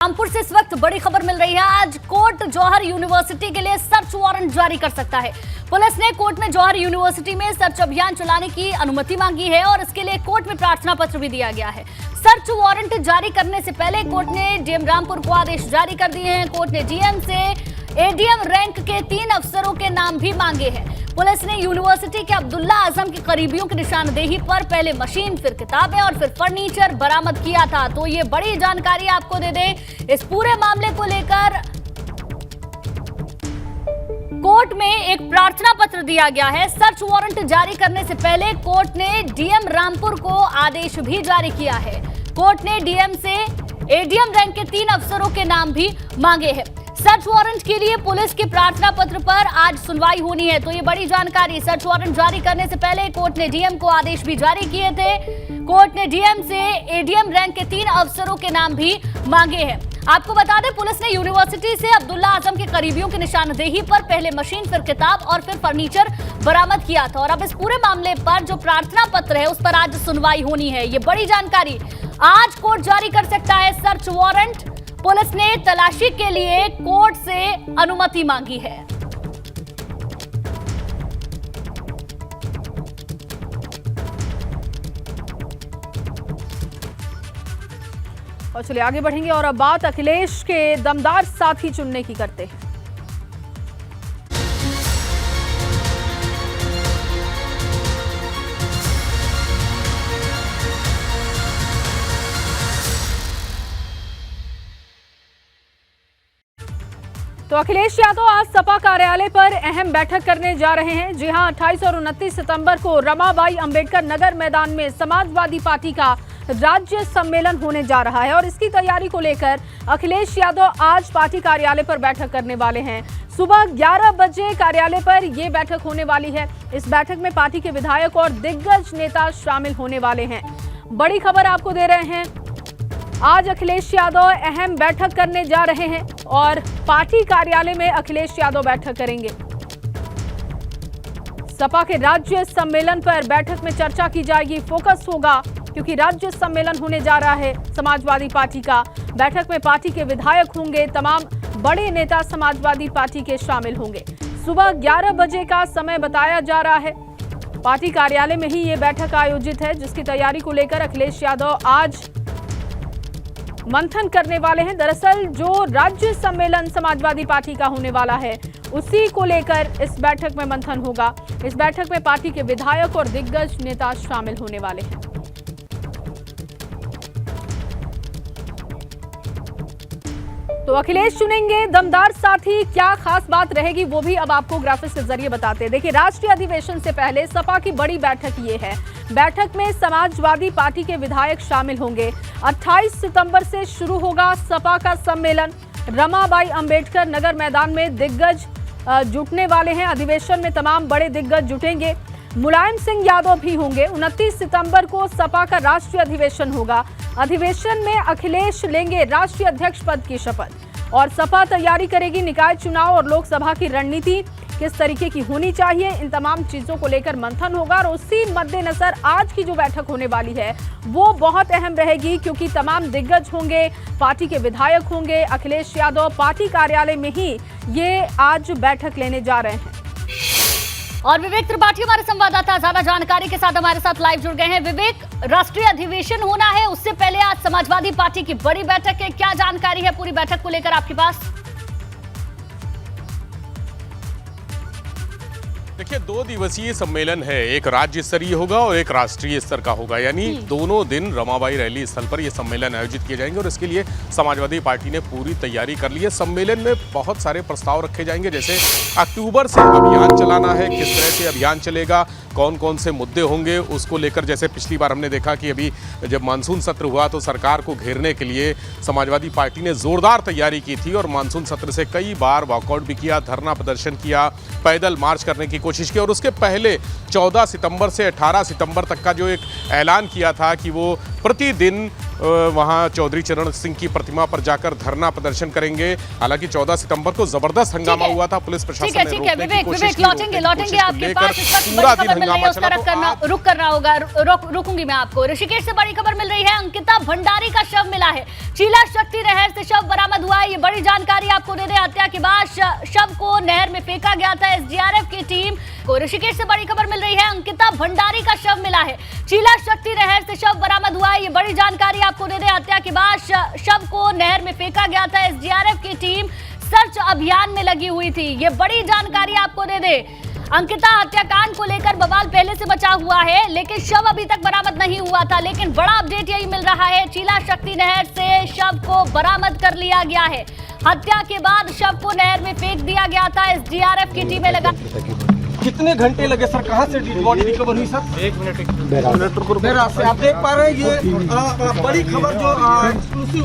रामपुर से इस वक्त बड़ी खबर मिल रही है। आज कोर्ट जौहर यूनिवर्सिटी के लिए सर्च वारंट जारी कर सकता है। पुलिस ने कोर्ट में जौहर यूनिवर्सिटी में सर्च अभियान चलाने की अनुमति मांगी है और इसके लिए कोर्ट में प्रार्थना पत्र भी दिया गया है। सर्च वारंट जारी करने से पहले कोर्ट ने डीएम रामपुर को आदेश जारी कर दिए हैं। कोर्ट ने डीएम से एडीएम रैंक के 3 अफसरों के नाम भी मांगे हैं। पुलिस ने यूनिवर्सिटी के अब्दुल्ला आजम के करीबियों की निशानदेही पर पहले मशीन, फिर किताबें और फिर फर्नीचर बरामद किया था। तो ये बड़ी जानकारी आपको दे दें, इस पूरे मामले को लेकर कोर्ट में एक प्रार्थना पत्र दिया गया है। सर्च वारंट जारी करने से पहले कोर्ट ने डीएम रामपुर को आदेश भी जारी किया है। कोर्ट ने डीएम से एडीएम रैंक के 3 अफसरों के नाम भी मांगे हैं। सर्च वारंट के लिए पुलिस के प्रार्थना पत्र पर आज सुनवाई होनी है। तो ये बड़ी जानकारी, सर्च वारंट जारी करने से पहले कोर्ट ने डीएम को आदेश भी जारी किए थे। कोर्ट ने डीएम से एडीएम रैंक के 3 अफसरों के नाम भी मांगे हैं। आपको बता दें, पुलिस ने यूनिवर्सिटी से अब्दुल्ला आजम के करीबियों की निशानदेही पर पहले मशीन, फिर किताब और फिर फर्नीचर बरामद किया था। और अब इस पूरे मामले पर जो प्रार्थना पत्र है उस पर आज सुनवाई होनी है। ये बड़ी जानकारी, आज कोर्ट जारी कर सकता है सर्च वारंट। पुलिस ने तलाशी के लिए कोर्ट से अनुमति मांगी है। और चलिए आगे बढ़ेंगे और अब बात अखिलेश के दमदार साथी चुनने की करते हैं। तो अखिलेश यादव आज सपा कार्यालय पर अहम बैठक करने जा रहे हैं। जी हां, 28 और 29 सितंबर को रमाबाई अंबेडकर नगर मैदान में समाजवादी पार्टी का राज्य सम्मेलन होने जा रहा है और इसकी तैयारी को लेकर अखिलेश यादव आज पार्टी कार्यालय पर बैठक करने वाले हैं। सुबह 11 बजे कार्यालय पर यह बैठक होने वाली है। इस बैठक में पार्टी के विधायक और दिग्गज नेता शामिल होने वाले हैं। बड़ी खबर आपको दे रहे हैं, आज अखिलेश यादव अहम बैठक करने जा रहे हैं और पार्टी कार्यालय में अखिलेश यादव बैठक करेंगे। सपा के राज्य सम्मेलन पर बैठक में चर्चा की जाएगी, फोकस होगा क्योंकि राज्य सम्मेलन होने जा रहा है समाजवादी पार्टी का। बैठक में पार्टी के विधायक होंगे, तमाम बड़े नेता समाजवादी पार्टी के शामिल होंगे। सुबह 11 बजे का समय बताया जा रहा है। पार्टी कार्यालय में ही ये बैठक आयोजित है जिसकी तैयारी को लेकर अखिलेश यादव आज मंथन करने वाले हैं। दरअसल जो राज्य सम्मेलन समाजवादी पार्टी का होने वाला है उसी को लेकर इस बैठक में मंथन होगा। इस बैठक में पार्टी के विधायक और दिग्गज नेता शामिल होने वाले हैं। तो अखिलेश चुनेंगे दमदार साथी, क्या खास बात रहेगी वो भी अब आपको ग्राफिक्स के जरिए बताते हैं। देखिए, राष्ट्रीय अधिवेशन से पहले सपा की बड़ी बैठक ये है। बैठक में समाजवादी पार्टी के विधायक शामिल होंगे। 28 सितंबर से शुरू होगा सपा का सम्मेलन। रमाबाई अंबेडकर नगर मैदान में दिग्गज जुटने वाले हैं। अधिवेशन में तमाम बड़े दिग्गज जुटेंगे। मुलायम सिंह यादव भी होंगे। 29 सितंबर को सपा का राष्ट्रीय अधिवेशन होगा। अधिवेशन में अखिलेश लेंगे राष्ट्रीय अध्यक्ष पद की शपथ और सपा तैयारी करेगी निकाय चुनाव और लोकसभा की रणनीति किस तरीके की होनी चाहिए। इन तमाम चीजों को लेकर मंथन होगा और उसी मद्देनजर आज की जो बैठक होने वाली है वो बहुत अहम रहेगी क्योंकि तमाम दिग्गज होंगे, पार्टी के विधायक होंगे। अखिलेश यादव पार्टी कार्यालय में ही ये आज बैठक लेने जा रहे हैं। और विवेक त्रिपाठी हमारे संवाददाता ज्यादा जानकारी के साथ हमारे साथ लाइव जुड़ गए हैं। विवेक, राष्ट्रीय अधिवेशन होना है, उससे पहले आज समाजवादी पार्टी की बड़ी बैठक है, क्या जानकारी है पूरी बैठक को लेकर आपके पास? देखिए, 2 दिवसीय सम्मेलन है, एक राज्य स्तरीय होगा और एक राष्ट्रीय स्तर का होगा। यानी दोनों दिन रमाबाई रैली स्थल पर यह सम्मेलन आयोजित किए जाएंगे और इसके लिए समाजवादी पार्टी ने पूरी तैयारी कर ली है। सम्मेलन में बहुत सारे प्रस्ताव रखे जाएंगे, जैसे अक्टूबर से अभियान चलाना है, किस तरह से अभियान चलेगा, कौन कौन से मुद्दे होंगे उसको लेकर। जैसे पिछली बार हमने देखा कि अभी जब मानसून सत्र हुआ तो सरकार को घेरने के लिए समाजवादी पार्टी ने जोरदार तैयारी की थी और मानसून सत्र से कई बार वॉकआउट भी किया, धरना प्रदर्शन किया, पैदल मार्च करने की कोशिश की और उसके पहले 14 सितंबर से 18 सितंबर तक का जो एक ऐलान किया था कि वो प्रतिदिन वहां चौधरी चरण सिंह की प्रतिमा पर जाकर धरना प्रदर्शन करेंगे। हालांकि 14 सितंबर को जबरदस्त हंगामा हुआ था, पुलिस प्रशासन ने रोकने की कोशिश की। लौटेंगे आपके पास। इस वक्त बड़ी खबर मिल रही है, उस तरफ रुक करना होगा, रुकूंगी मैं आपको। ऋषिकेश से बड़ी खबर मिल रही है, अंकिता भंडारी का शव मिला है। चीला शक्ति नहर से शव बरामद हुआ है। ये बड़ी जानकारी आपको दे दें, हत्या के बाद शव को नहर में फेंका गया था एसडीआरएफ की टीम को। ऋषिकेश से बड़ी खबर मिल रही है, अंकिता भंडारी का शव मिला है। चीला शक्ति नहर से शव बरामद हुआ है। ये बड़ी जानकारी आपको दे दें, हत्या के बाद शव को नहर में फेंका गया था। एसडीआरएफ की टीम सर्च अभियान में लगी हुई थी। ये बड़ी जानकारी आपको दे दें। अंकिता हत्याकांड को लेकर बवाल पहले से मचा हुआ है, लेकिन शव अभी तक बरामद नहीं हुआ था। लेकिन बड़ा अपडेट यही मिल रहा है, चीला शक्ति नहर से शव को बरामद कर लिया गया है। हत्या के बाद शव को नहर में फेंक दिया गया था। एसडीआरएफ की टीमें लगा। कितने घंटे लगे सर? कहाँ से बॉडी रिकवर हुई सर? 1 मिनट मेरा से आप देख पा रहे हैं। ये बड़ी खबर जो एक्सक्लूसिव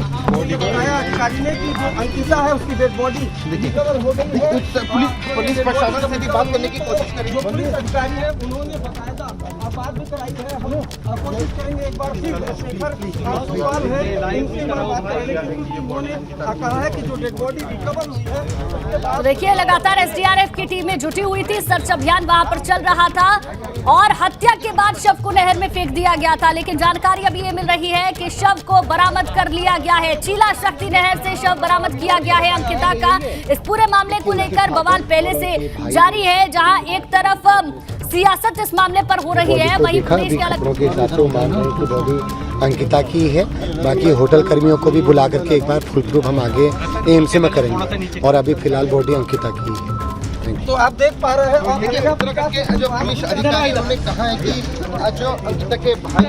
बताया अधिकारी ने कि जो अंकिता है उसकी डेड बॉडी रिकवर हो गई है। पुलिस प्रशासन से भी बात करने की कोशिश करें। जो पुलिस अधिकारी है उन्होंने बताया था, बात भी कराई है। हम कोशिश करेंगे एक बार फिर सवाल है इनसे बात करने की। उन्होंने कहा है कि जो डेड बॉडी रिकवर हुई है। देखिए, लगातार एसडीआरएफ की टीमें जुटी हुई थी, सर्च अभियान वहां पर चल रहा था और हत्या के बाद शव को नहर में फेंक दिया गया था। लेकिन जानकारी अभी ये मिल रही है कि शव को बरामद कर लिया गया है। चीला शक्ति नहर से शव बरामद किया गया है अंकिता का। इस पूरे मामले को लेकर बवाल पहले से जारी है, जहां एक तरफ सियासत इस मामले पर हो रही है, वहीं पुलिस के अलग अंकिता की है। बाकी होटल कर्मियों को भी बुला करके एक बार फुल प्रूफ हम आगे एएमसी में करेंगे और अभी फिलहाल बॉडी अंकिता की है। तो आप देख पा रहे हैं देखिए, जो पुलिस अधिकारी ने कहा है कि जो अंकिता के भाई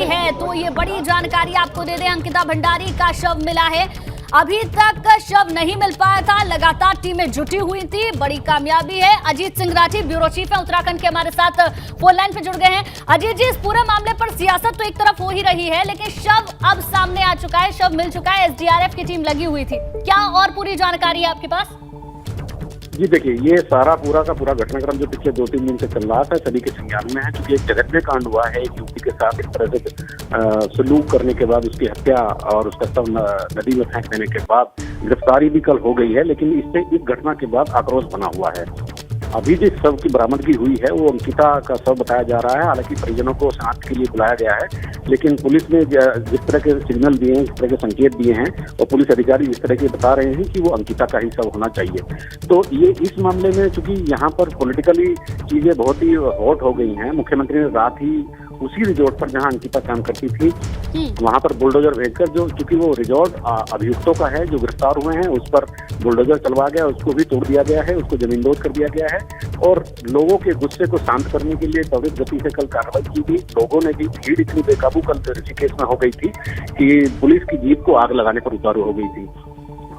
है, तो ये बड़ी जानकारी आपको दे दें, अंकिता भंडारी का शव मिला है। अभी तक शव नहीं मिल पाया था, लगातार टीमें जुटी हुई थी, बड़ी कामयाबी है। अजीत सिंह राठी ब्यूरो चीफ है उत्तराखंड के, हमारे साथ फोन लाइन पे जुड़ गए हैं। अजीत जी, इस पूरे मामले पर सियासत तो एक तरफ हो ही रही है, लेकिन शव अब सामने आ चुका है, शव मिल चुका है, एसडीआरएफ की टीम लगी हुई थी, क्या और पूरी जानकारी है आपके पास? जी देखिए, ये सारा पूरा का पूरा घटनाक्रम जो पिछले 2-3 दिन से चल रहा था सभी के संज्ञान में है। क्योंकि एक जघन्य कांड हुआ है, एक युवती के साथ इस तरह से सलूक करने के बाद उसकी हत्या और उसका शव नदी में फेंक देने के बाद गिरफ्तारी भी कल हो गई है। लेकिन इससे इस घटना के बाद आक्रोश बना हुआ है। अभी जिस शव की बरामदगी हुई है वो अंकिता का शव बताया जा रहा है। हालांकि परिजनों को शनाख्त के लिए बुलाया गया है, लेकिन पुलिस ने जिस तरह के सिग्नल दिए हैं, जिस तरह के संकेत दिए हैं और पुलिस अधिकारी जिस तरह के बता रहे हैं कि वो अंकिता का ही शव होना चाहिए। तो ये इस मामले में चूंकि यहाँ पर पॉलिटिकली चीजें बहुत ही हॉट हो गई हैं, मुख्यमंत्री ने रात ही उसी रिजॉर्ट पर जहां अंकिता काम करती थी वहां पर बुलडोजर भेजकर, जो चूंकि वो रिजॉर्ट अभियुक्तों का है जो गिरफ्तार हुए हैं, उस पर बुलडोजर चलवा गया, उसको भी तोड़ दिया गया है, उसको जमींदोज कर दिया गया है। और लोगों के गुस्से को शांत करने के लिए त्वरित गति से कल कार्रवाई की गई। लोगों ने भी, भीड़ इतनी बेकाबू कल ऋषिकेश में हो गई थी कि पुलिस की जीप को आग लगाने पर उतारू हो गई थी।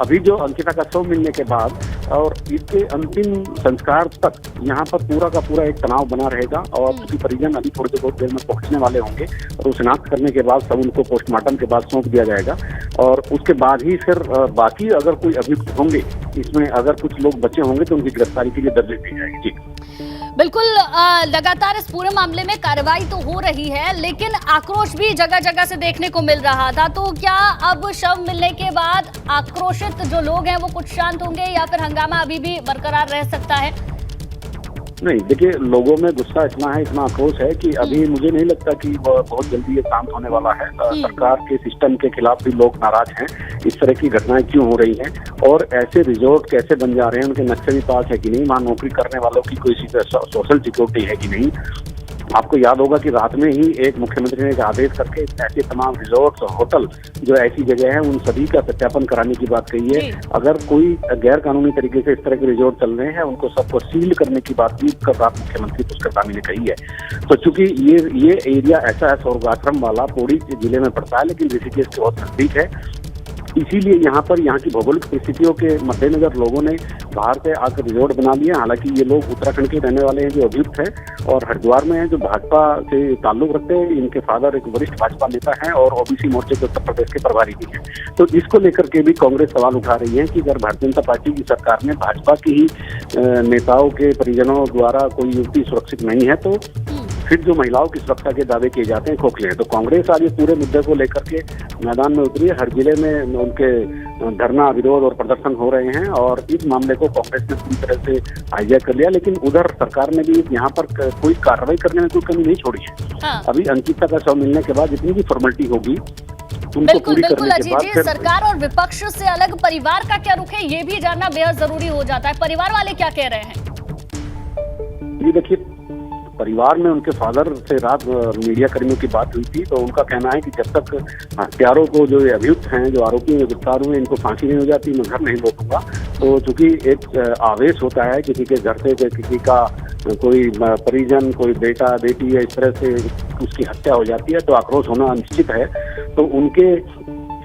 अभी जो अंकिता का शव मिलने के बाद और इसके अंतिम संस्कार तक यहाँ पर पूरा का पूरा एक तनाव बना रहेगा। और उसकी परिजन अभी थोड़ी बहुत देर में पहुंचने वाले होंगे और शिनाख्त करने के बाद सब उनको पोस्टमार्टम के बाद सौंप दिया जाएगा। और उसके बाद ही फिर बाकी अगर कोई अभियुक्त होंगे, इसमें अगर कुछ लोग बचे होंगे तो उनकी गिरफ्तारी के लिए दर्ज दी जाएगी। जी बिल्कुल, लगातार इस पूरे मामले में कार्रवाई तो हो रही है, लेकिन आक्रोश भी जगह जगह से देखने को मिल रहा था। तो क्या अब शव मिलने के बाद आक्रोशित जो लोग हैं वो कुछ शांत होंगे या फिर हंगामा अभी भी बरकरार रह सकता है? नहीं, देखिए, लोगों में गुस्सा इतना है, इतना आक्रोश है कि अभी मुझे नहीं लगता कि वह बहुत जल्दी ये शांत होने वाला है। सरकार के सिस्टम के खिलाफ भी लोग नाराज हैं। इस तरह की घटनाएं क्यों हो रही हैं और ऐसे रिजॉर्ट कैसे बन जा रहे हैं, उनके नक्शे भी पास है कि नहीं, वहाँ नौकरी करने वालों की कोई सोशल सिक्योरिटी है कि नहीं। आपको याद होगा कि रात में ही एक मुख्यमंत्री ने एक आदेश करके ऐसे तमाम रिजॉर्ट्स और होटल जो ऐसी जगह है उन सभी का सत्यापन कराने की बात कही है। अगर कोई गैर कानूनी तरीके से इस तरह के रिजॉर्ट चल रहे हैं उनको सबको सील करने की बात भी कल रात मुख्यमंत्री पुष्कर ने कही है। तो चूंकि ये एरिया ऐसा है स्वर्गाश्रम वाला, पौड़ी जिले में पड़ता है लेकिन ऋषिकेश के बहुत नजदीक है, इसीलिए यहाँ पर यहाँ की भौगोलिक परिस्थितियों के मद्देनजर लोगों ने बाहर से आकर रिजॉर्ट बना लिए। हालांकि ये लोग उत्तराखंड के रहने वाले हैं जो अभियुक्त हैं और हरिद्वार में हैं, जो भाजपा से ताल्लुक रखते हैं। इनके फादर एक वरिष्ठ भाजपा नेता हैं और ओबीसी मोर्चे के उत्तर प्रदेश के प्रभारी भी हैं। तो इसको लेकर के भी कांग्रेस सवाल उठा रही है कि अगर भारतीय जनता पार्टी की सरकार में भाजपा की ही नेताओं के परिजनों द्वारा कोई युवती सुरक्षित नहीं है तो फिर जो महिलाओं की सुरक्षा के दावे किए जाते हैं खोखले हैं। तो कांग्रेस आज इस पूरे मुद्दे को लेकर के मैदान में उतरी है। हर जिले में उनके धरना, विरोध और प्रदर्शन हो रहे हैं और इस मामले को कांग्रेस ने पूरी तरह से हाईजैक कर लिया। लेकिन उधर सरकार ने भी यहाँ पर कोई कार्रवाई करने में कोई कमी नहीं छोड़ी है। हाँ। अभी अंकिता का शव मिलने के बाद जितनी भी फॉर्मेलिटी होगी उनको बिल्कुल पूरी बिल्कुल करने के अजीत बाद जी, फिर सरकार और विपक्ष से अलग परिवार का क्या रुख है ये भी जानना बेहद जरूरी हो जाता है। परिवार वाले क्या कह रहे हैं? ये देखिए, परिवार में उनके फादर से रात मीडिया कर्मियों की बात हुई थी, तो उनका कहना है कि जब तक हत्यारों को, जो अभियुक्त हैं, जो आरोपी में गिरफ्तार हुए, इनको फांसी नहीं हो जाती मैं घर नहीं लौटूंगा। तो चूंकि एक आवेश होता है किसी के घर से, किसी का कोई परिजन, कोई बेटा बेटी या इस तरह से उसकी हत्या हो जाती है तो आक्रोश होना निश्चित है। तो उनके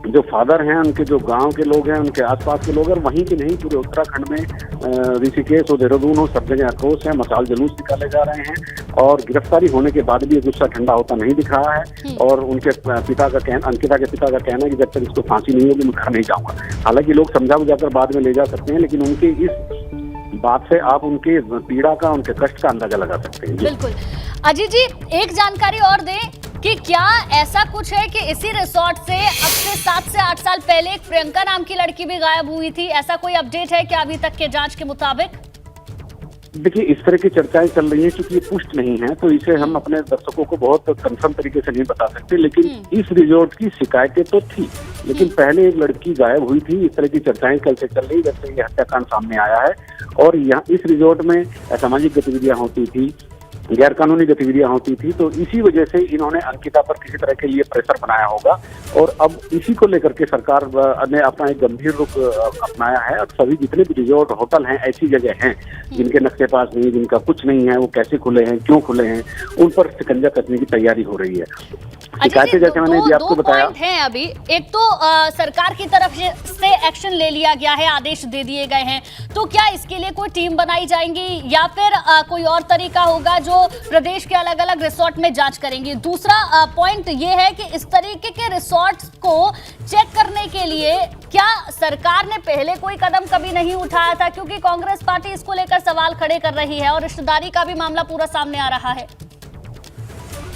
जो फादर हैं, उनके जो गांव के लोग हैं, उनके आसपास के लोग हैं, वहीं के नहीं पूरे उत्तराखंड में ऋषिकेश और देहरादून हो, सब जगह आक्रोश है, मशाल जुलूस निकाले जा रहे हैं और गिरफ्तारी होने के बाद भी गुस्सा ठंडा होता नहीं दिख रहा है। और उनके पिता का कहना, अंकिता के पिता का कहना है कि जब तक इसको फांसी नहीं होगी मैं घर नहीं जाऊंगा। हालांकि लोग समझा बुझाकर बाद में ले जा सकते हैं, लेकिन उनके इस बात से आप उनके पीड़ा का, उनके कष्ट का अंदाजा लगा सकते हैं। बिल्कुल अजीत जी, एक जानकारी और दें कि क्या ऐसा कुछ है कि इसी रिसोर्ट से अब से 7 से 8 साल पहले एक प्रियंका नाम की लड़की भी गायब हुई थी? ऐसा कोई अपडेट है क्या अभी तक के जांच के मुताबिक? देखिए, इस तरह की चर्चाएं चल रही हैं, क्योंकि ये पुष्ट नहीं है तो इसे हम अपने दर्शकों को बहुत कंफर्म तरीके से नहीं बता सकते। लेकिन इस रिजॉर्ट की शिकायतें तो थी, लेकिन पहले एक लड़की गायब हुई थी। इस तरह की चर्चाएं कल से चल रही जब से ये हत्याकांड सामने आया है। और यहाँ इस रिजॉर्ट में असामाजिक गतिविधियां होती थी, गैर कानूनी गतिविधियां होती थी, तो इसी वजह से इन्होंने अंकिता पर किसी तरह के लिए प्रेशर बनाया होगा। और अब इसी को लेकर के सरकार ने अपना एक गंभीर रुख अपनाया है। अब सभी जितने भी रिजॉर्ट, होटल हैं, ऐसी जगह हैं जिनके नक्शे पास नहीं, जिनका कुछ नहीं है, वो कैसे खुले हैं, क्यों खुले हैं, उन पर शिकंजा कसने की तैयारी हो रही है। शिकायतें जैसे मैंने भी आपको बताया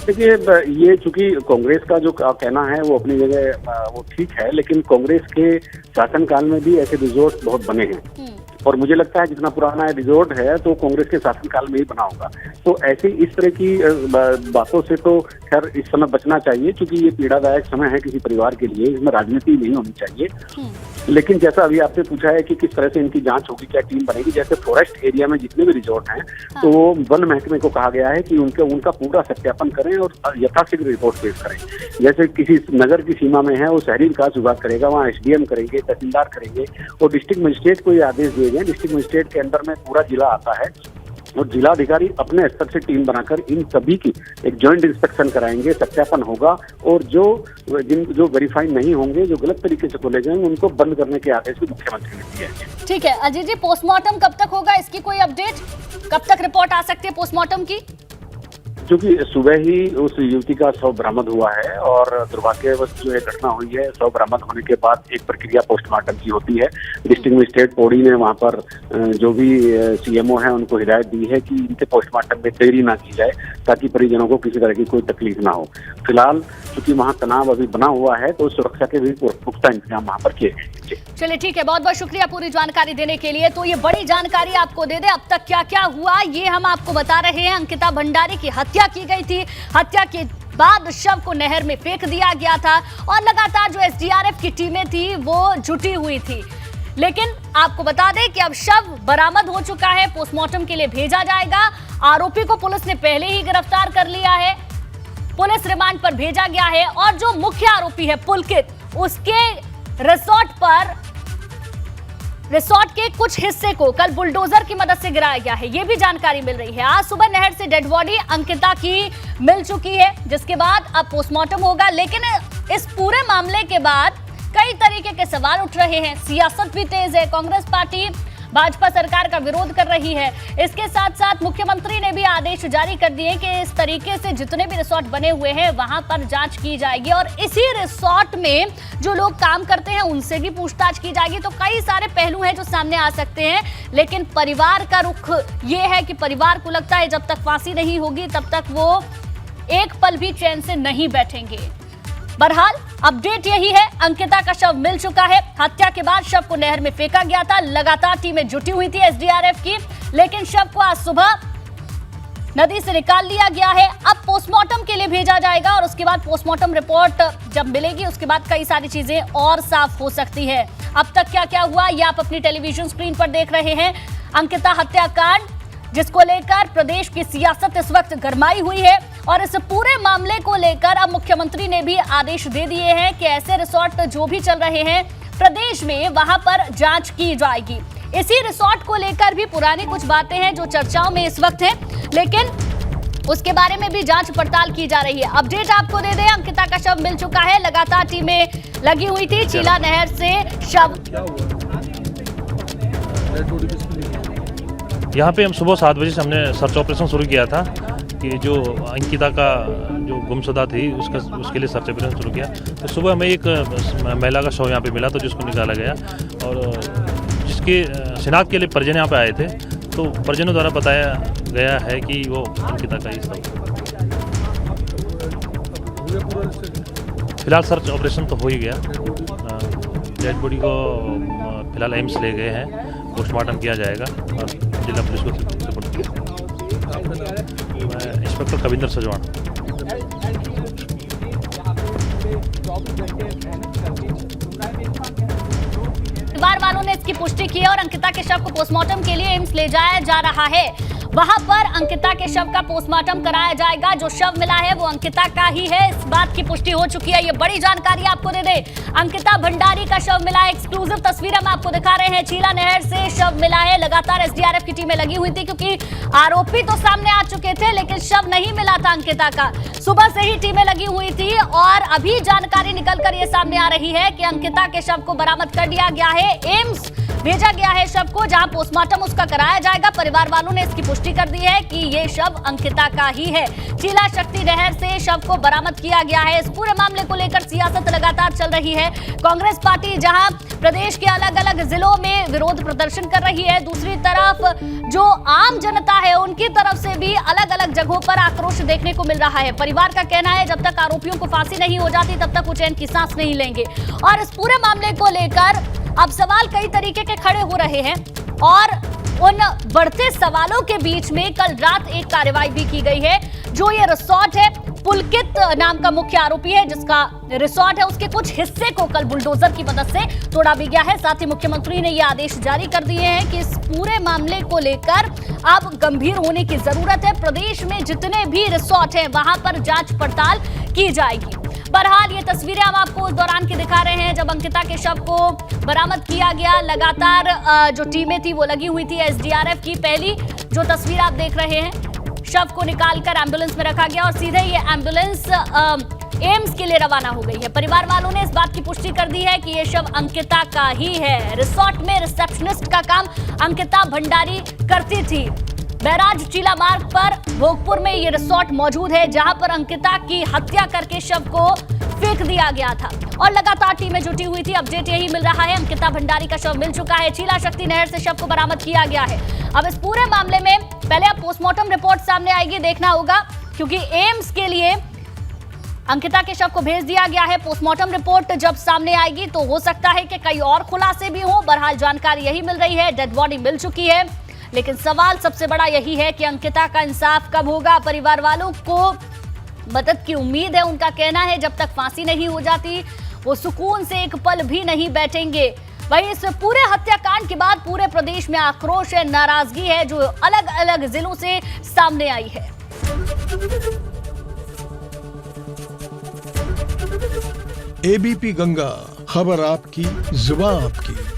देखिए, ये चूंकि कांग्रेस का जो कहना है वो अपनी जगह वो ठीक है, लेकिन कांग्रेस के शासनकाल में भी ऐसे रिजॉर्ट बहुत बने हैं और मुझे लगता है जितना पुराना रिजॉर्ट है तो कांग्रेस के शासनकाल में ही बना होगा। तो ऐसी इस तरह की बातों से तो खैर इस समय बचना चाहिए, क्योंकि ये पीड़ादायक समय है किसी परिवार के लिए, इसमें राजनीति नहीं होनी चाहिए। लेकिन जैसा अभी आपसे पूछा है कि किस तरह से इनकी जांच होगी, क्या टीम बनेगी, जैसे फॉरेस्ट एरिया में जितने भी रिजॉर्ट हैं तो वो वन महकमे को कहा गया है कि उनका पूरा सत्यापन करें और यथाशीघ्र रिपोर्ट पेश करें। जैसे किसी नगर की सीमा में है वो शहरी विकास विभाग करेगा, वहाँ SDM करेंगे, तहसीलदार करेंगे और डिस्ट्रिक्ट मजिस्ट्रेट को ये आदेश दिए गए। डिस्ट्रिक्ट मजिस्ट्रेट के अंदर में पूरा जिला आता है और जिलाधिकारी अपने स्तर से टीम बनाकर इन सभी की एक जॉइंट इंस्पेक्शन कराएंगे, सत्यापन होगा और जो वेरीफाई नहीं होंगे, जो गलत तरीके से खोले जाएंगे, उनको बंद करने के आदेश भी मुख्यमंत्री ने दिए हैं। ठीक है अजीत जी, पोस्टमार्टम कब तक होगा, इसकी कोई अपडेट? कब तक रिपोर्ट आ सकती है पोस्टमार्टम की? क्योंकि सुबह ही उस युवती का शव बरामद हुआ है और दुर्भाग्यवश जो ये घटना हुई है, शव बरामद होने के बाद एक प्रक्रिया पोस्टमार्टम की होती है। डिस्ट्रिक्ट मजिस्ट्रेट पौड़ी ने वहां पर जो भी CMO है उनको हिदायत दी है कि इनके पोस्टमार्टम में देरी ना की जाए ताकि परिजनों को किसी तरह की कोई तकलीफ ना हो। फिलहाल क्योंकि वहाँ तनाव अभी बना हुआ है तो सुरक्षा के भी पुख्ता इंतजाम वहाँ पर किए गए। चलिए ठीक है, बहुत बहुत शुक्रिया पूरी जानकारी देने के लिए। तो ये बड़ी जानकारी आपको दे दे अब तक क्या क्या हुआ ये हम आपको बता रहे हैं। अंकिता भंडारी की हत्या की गई थी, हत्या के बाद शव को नहर में फेंक दिया गया था और लगातार जो SDRF की टीमें थी वो जुटी हुई थी। लेकिन आपको बता दें कि अब शव बरामद हो चुका है, पोस्टमार्टम के लिए भेजा जाएगा। आरोपी को पुलिस ने पहले ही गिरफ्तार कर लिया है, पुलिस रिमांड पर भेजा गया है और जो मुख्य आरोपी है पुलकित, उसके रिसोर्ट के कुछ हिस्से को कल बुलडोजर की मदद से गिराया गया है, ये भी जानकारी मिल रही है। आज सुबह नहर से डेड बॉडी अंकिता की मिल चुकी है, जिसके बाद अब पोस्टमार्टम होगा। लेकिन इस पूरे मामले के बाद कई तरीके के सवाल उठ रहे हैं, सियासत भी तेज है। कांग्रेस पार्टी भाजपा सरकार का विरोध कर रही है। इसके साथ साथ मुख्यमंत्री ने भी आदेश जारी कर दिए कि इस तरीके से जितने भी रिसोर्ट बने हुए हैं वहां पर जांच की जाएगी और इसी रिसोर्ट में जो लोग काम करते हैं उनसे भी पूछताछ की जाएगी। तो कई सारे पहलू हैं जो सामने आ सकते हैं, लेकिन परिवार का रुख ये है कि परिवार को लगता है जब तक फांसी नहीं होगी तब तक वो एक पल भी चैन से नहीं बैठेंगे। बहरहाल अपडेट यही है, अंकिता का शव मिल चुका है। हत्या के बाद शव को नहर में फेंका गया था। लगातार टीमें जुटी हुई थी एसडीआरएफ की, लेकिन शव को आज सुबह नदी से निकाल लिया गया है। अब पोस्टमार्टम के लिए भेजा जाएगा और उसके बाद पोस्टमार्टम रिपोर्ट जब मिलेगी उसके बाद कई सारी चीजें और साफ हो सकती है। अब तक क्या क्या हुआ ये आप अपनी टेलीविजन स्क्रीन पर देख रहे हैं। अंकिता हत्याकांड जिसको लेकर प्रदेश की सियासत इस वक्त गरमाई हुई है और इस पूरे मामले को लेकर अब मुख्यमंत्री ने भी आदेश दे दिए हैं कि ऐसे रिसोर्ट जो भी चल रहे हैं प्रदेश में वहां पर जांच की जाएगी। इसी रिसोर्ट को लेकर भी पुरानी कुछ बातें हैं जो चर्चाओं में इस वक्त हैं, लेकिन उसके बारे में भी जांच पड़ताल की जा रही है। अपडेट आपको दे दें, अंकिता का शव मिल चुका है। लगातार टीमें लगी हुई थी। चीला नहर से शव यहाँ पे हम सुबह 7 बजे से हमने सर्च ऑपरेशन शुरू किया था कि जो अंकिता का जो गुमशुदा थी उसके लिए सर्च ऑपरेशन शुरू किया। तो सुबह हमें एक महिला का शव यहाँ पे मिला तो जिसको निकाला गया और जिसके शिनाख्त के लिए परिजन यहाँ पे आए थे। तो परिजनों द्वारा बताया गया है कि वो अंकिता का ही शव। फिलहाल सर्च ऑपरेशन तो हो ही गया। डेड बॉडी को फिलहाल एम्स ले गए हैं, पोस्टमार्टम किया जाएगा और जिला पुलिस को सपोर्ट किया। मैं इंस्पेक्टर कविंदर सजवान। परिवार वालों ने इसकी पुष्टि की है और अंकिता के शव को पोस्टमार्टम के लिए एम्स ले जाया जा रहा है। वहां पर अंकिता के शव का पोस्टमार्टम कराया जाएगा। जो शव मिला है वो अंकिता का ही है, इस बात की पुष्टि हो चुकी है। ये बड़ी जानकारी आपको दे दें, अंकिता भंडारी का शव मिला है। एक्सक्लूसिव तस्वीर हम आपको दिखा रहे हैं। चीला नहर से शव मिला है। लगातार एसडीआरएफ की टीमें लगी हुई थी क्योंकि आरोपी तो सामने आ चुके थे लेकिन शव नहीं मिला था अंकिता का। सुबह से ही टीमें लगी हुई थी और अभी जानकारी निकलकर ये सामने आ रही है कि अंकिता के शव को बरामद कर लिया गया है। एम्स भेजा गया है शव को, जहां पोस्टमार्टम उसका कराया जाएगा। परिवार वालों ने इसकी पुष्टि कर दी है कि ये शव अंकिता का ही है। चीला शक्ति नहर से शव को बरामद किया गया है। इस पूरे मामले को लेकर सियासत लगातार चल रही है। कांग्रेस पार्टी जहां प्रदेश के अलग अलग जिलों में विरोध प्रदर्शन कर रही है, दूसरी तरफ जो आम जनता है उनकी तरफ से भी अलग अलग जगहों पर आक्रोश देखने को मिल रहा है। परिवार का कहना है जब तक आरोपियों को फांसी नहीं हो जाती तब तक वो चैन की सांस नहीं लेंगे। और इस पूरे मामले को लेकर अब सवाल कई तरीके के खड़े हो रहे हैं और उन बढ़ते सवालों के बीच में कल रात एक कार्रवाई भी की गई है। जो ये रिसोर्ट है, पुलकित नाम का मुख्य आरोपी है जिसका रिसोर्ट है, उसके कुछ हिस्से को कल बुलडोजर की मदद से तोड़ा भी गया है। साथ ही मुख्यमंत्री ने ये आदेश जारी कर दिए हैं कि इस पूरे मामले को लेकर अब गंभीर होने की जरूरत है। प्रदेश में जितने भी रिसोर्ट हैं वहां पर जांच पड़ताल की जाएगी। बहरहाल ये तस्वीरें हम आपको उस दौरान की दिखा रहे हैं जब अंकिता के शव को बरामद किया गया। लगातार जो टीमें थी वो लगी हुई थी एसडीआरएफ की। पहली जो तस्वीर आप देख रहे हैं, शव को निकालकर एम्बुलेंस में रखा गया और सीधे ये एम्बुलेंस एम्स के लिए रवाना हो गई है। परिवार वालों ने इस बात की पुष्टि कर दी है कि ये शव अंकिता का ही है। रिसोर्ट में रिसेप्शनिस्ट का काम अंकिता भंडारी करती थी। बैराज चीला मार्ग पर भोगपुर में ये रिसोर्ट मौजूद है जहां पर अंकिता की हत्या करके शव को फेंक दिया गया था और लगातार टीमें जुटी हुई थी। अपडेट यही मिल रहा है, अंकिता भंडारी का शव मिल चुका है। चीला शक्ति नहर से शव को बरामद किया गया है। अब इस पूरे मामले में पहले अब पोस्टमार्टम रिपोर्ट सामने आएगी, देखना होगा क्योंकि एम्स के लिए अंकिता के शव को भेज दिया गया है। पोस्टमार्टम रिपोर्ट जब सामने आएगी तो हो सकता है कि कई और खुलासे भी हों। बहरहाल जानकारी यही मिल रही है, डेड बॉडी मिल चुकी है, लेकिन सवाल सबसे बड़ा यही है कि अंकिता का इंसाफ कब होगा। परिवार वालों को मदद की उम्मीद है। उनका कहना है जब तक फांसी नहीं हो जाती वो सुकून से एक पल भी नहीं बैठेंगे। वहीं इस पूरे हत्याकांड के बाद पूरे प्रदेश में आक्रोश है, नाराजगी है जो अलग अलग जिलों से सामने आई है। एबीपी गंगा, खबर आपकी, जुबान आपकी।